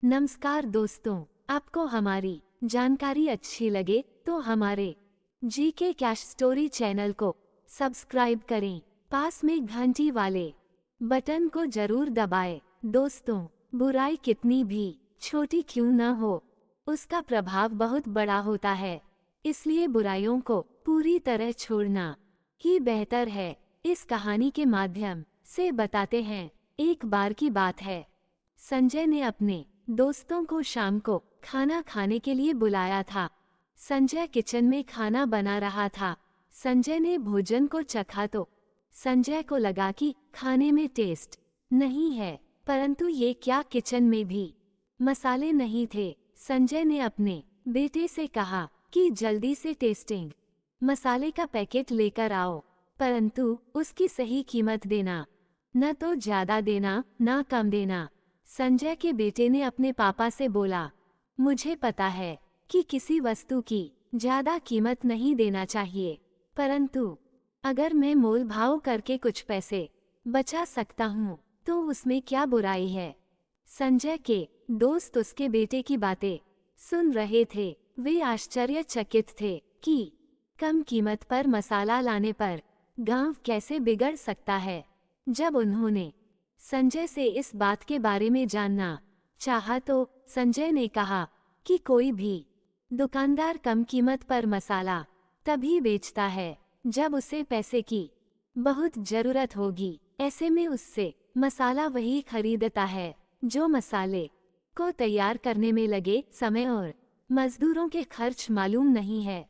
नमस्कार दोस्तों, आपको हमारी जानकारी अच्छी लगे तो हमारे जीके कैश स्टोरी चैनल को सब्सक्राइब करें। पास में घंटी वाले बटन को जरूर दबाएं। दोस्तों, बुराई कितनी भी छोटी क्यों न हो, उसका प्रभाव बहुत बड़ा होता है। इसलिए बुराइयों को पूरी तरह छोड़ना ही बेहतर है। इस कहानी के माध्यम से बताते हैं। एक बार की बात है, संजय ने अपने दोस्तों को शाम को खाना खाने के लिए बुलाया था। संजय किचन में खाना बना रहा था। संजय ने भोजन को चखा तो संजय को लगा कि खाने में टेस्ट नहीं है, परंतु ये क्या, किचन में भी मसाले नहीं थे। संजय ने अपने बेटे से कहा कि जल्दी से टेस्टिंग मसाले का पैकेट लेकर आओ, परंतु उसकी सही कीमत देना, न तो ज्यादा देना न कम देना। संजय के बेटे ने अपने पापा से बोला, मुझे पता है कि किसी वस्तु की ज्यादा कीमत नहीं देना चाहिए, परंतु अगर मैं मोल भाव करके कुछ पैसे बचा सकता हूँ तो उसमें क्या बुराई है। संजय के दोस्त उसके बेटे की बातें सुन रहे थे। वे आश्चर्यचकित थे कि कम कीमत पर मसाला लाने पर गांव कैसे बिगड़ सकता है। जब उन्होंने संजय से इस बात के बारे में जानना चाहा तो संजय ने कहा कि कोई भी दुकानदार कम कीमत पर मसाला तभी बेचता है जब उसे पैसे की बहुत जरूरत होगी। ऐसे में उससे मसाला वही खरीदता है जो मसाले को तैयार करने में लगे समय और मजदूरों के खर्च मालूम नहीं है।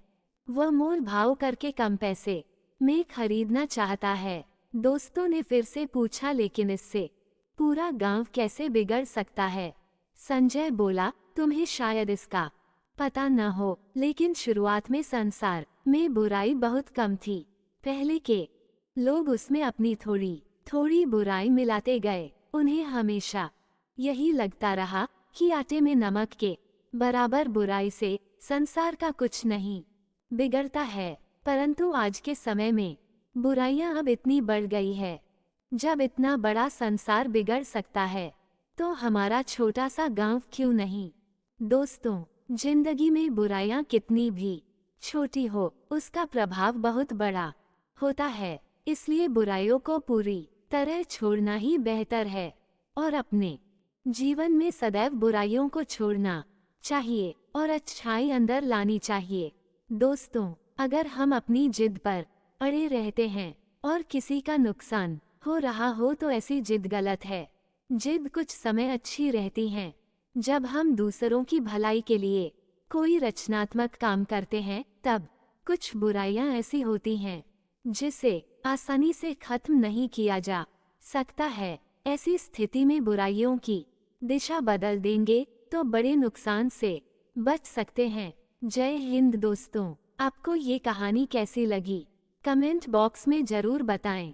वह मोल भाव करके कम पैसे में खरीदना चाहता है। दोस्तों ने फिर से पूछा, लेकिन इससे पूरा गांव कैसे बिगड़ सकता है। संजय बोला, तुम्हें शायद इसका पता न हो, लेकिन शुरुआत में संसार में बुराई बहुत कम थी। पहले के लोग उसमें अपनी थोड़ी थोड़ी बुराई मिलाते गए। उन्हें हमेशा यही लगता रहा कि आटे में नमक के बराबर बुराई से संसार का कुछ नहीं बिगड़ता है। परंतु आज के समय में बुराइयां अब इतनी बढ़ गई है। जब इतना बड़ा संसार बिगड़ सकता है तो हमारा छोटा सा गांव क्यों नहीं। दोस्तों, जिंदगी में बुराइयां कितनी भी छोटी हो, उसका प्रभाव बहुत बड़ा होता है। इसलिए बुराइयों को पूरी तरह छोड़ना ही बेहतर है और अपने जीवन में सदैव बुराइयों को छोड़ना चाहिए और अच्छाई अंदर लानी चाहिए। दोस्तों, अगर हम अपनी जिद पर अड़े रहते हैं और किसी का नुकसान हो रहा हो तो ऐसी जिद गलत है। जिद कुछ समय अच्छी रहती है। जब हम दूसरों की भलाई के लिए कोई रचनात्मक काम करते हैं तब कुछ बुराइयां ऐसी होती हैं जिसे आसानी से खत्म नहीं किया जा सकता है। ऐसी स्थिति में बुराइयों की दिशा बदल देंगे तो बड़े नुकसान से बच सकते हैं। जय हिंद। दोस्तों, आपको ये कहानी कैसी लगी कमेंट बॉक्स में जरूर बताएं।